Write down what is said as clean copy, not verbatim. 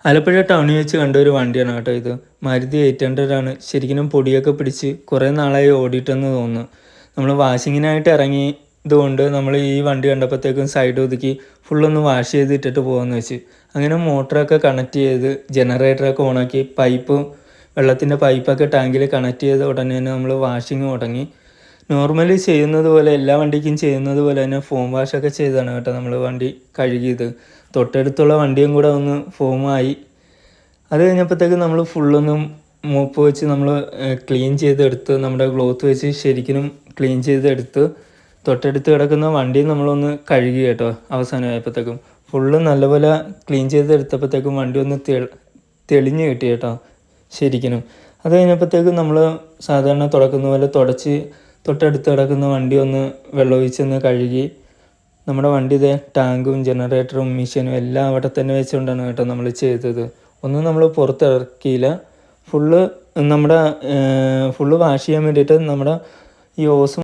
ആലപ്പുഴ ടൗണിൽ വെച്ച് കണ്ട ഒരു വണ്ടിയാണ് കേട്ടോ ഇത്. മാരുതി 800 ആണ്. ശരിക്കും പൊടിയൊക്കെ പിടിച്ച് കുറേ നാളായി ഓടിയിട്ടെന്ന് തോന്നുന്നു. നമ്മൾ വാഷിങ്ങിനായിട്ട് ഇറങ്ങിയതുകൊണ്ട് നമ്മൾ ഈ വണ്ടി കണ്ടപ്പോഴത്തേക്കും സൈഡ് ഒതുക്കി ഫുള്ളൊന്ന് വാഷ് ചെയ്തിട്ടിട്ട് പോകാമെന്ന് വെച്ച്. അങ്ങനെ മോട്ടറൊക്കെ കണക്ട് ചെയ്ത് ജനറേറ്ററൊക്കെ ഓണാക്കി വെള്ളത്തിൻ്റെ പൈപ്പൊക്കെ ടാങ്കിൽ കണക്ട് ചെയ്ത ഉടനെ തന്നെ നമ്മൾ വാഷിങ് തുടങ്ങി. നോർമലി ചെയ്യുന്നത് പോലെ എല്ലാ വണ്ടിക്കും ചെയ്യുന്നത് പോലെ തന്നെ ഫോം വാഷൊക്കെ ചെയ്താണ് കേട്ടോ നമ്മൾ വണ്ടി കഴുകിയത്. തൊട്ടടുത്തുള്ള വണ്ടിയും കൂടെ ഒന്ന് ഫോമായി. അത് കഴിഞ്ഞപ്പോഴത്തേക്ക് നമ്മൾ ഫുള്ളൊന്ന് മോപ്പ് വെച്ച് നമ്മൾ ക്ലീൻ ചെയ്തെടുത്ത് നമ്മുടെ ക്ലോത്ത് വെച്ച് ശരിക്കും ക്ലീൻ ചെയ്തെടുത്ത് തൊട്ടടുത്ത് കിടക്കുന്ന വണ്ടി നമ്മളൊന്ന് കഴുകി കേട്ടോ. അവസാനമായപ്പോഴത്തേക്കും ഫുള്ള് നല്ലപോലെ ക്ലീൻ ചെയ്തെടുത്തപ്പോഴത്തേക്കും വണ്ടി ഒന്ന് തെളിഞ്ഞ് കിട്ടി കേട്ടോ ശരിക്കും. അത് കഴിഞ്ഞപ്പോഴത്തേക്കും നമ്മൾ സാധാരണ തുടക്കുന്ന പോലെ തുടച്ച് തൊട്ടടുത്ത് കിടക്കുന്ന വണ്ടി ഒന്ന് വെള്ളമൊഴിച്ചൊന്ന് കഴുകി. നമ്മുടെ വണ്ടി ഇതേ ടാങ്കും ജനറേറ്ററും മെഷീനും എല്ലാം അവിടെ തന്നെ വെച്ചുകൊണ്ടാണ് കേട്ടോ നമ്മൾ ചെയ്തത്. ഒന്നും നമ്മൾ പുറത്തിറക്കിയില്ല. ഫുള്ള് വാഷ് ചെയ്യാൻ വേണ്ടിയിട്ട് നമ്മുടെ ഈ ഓസും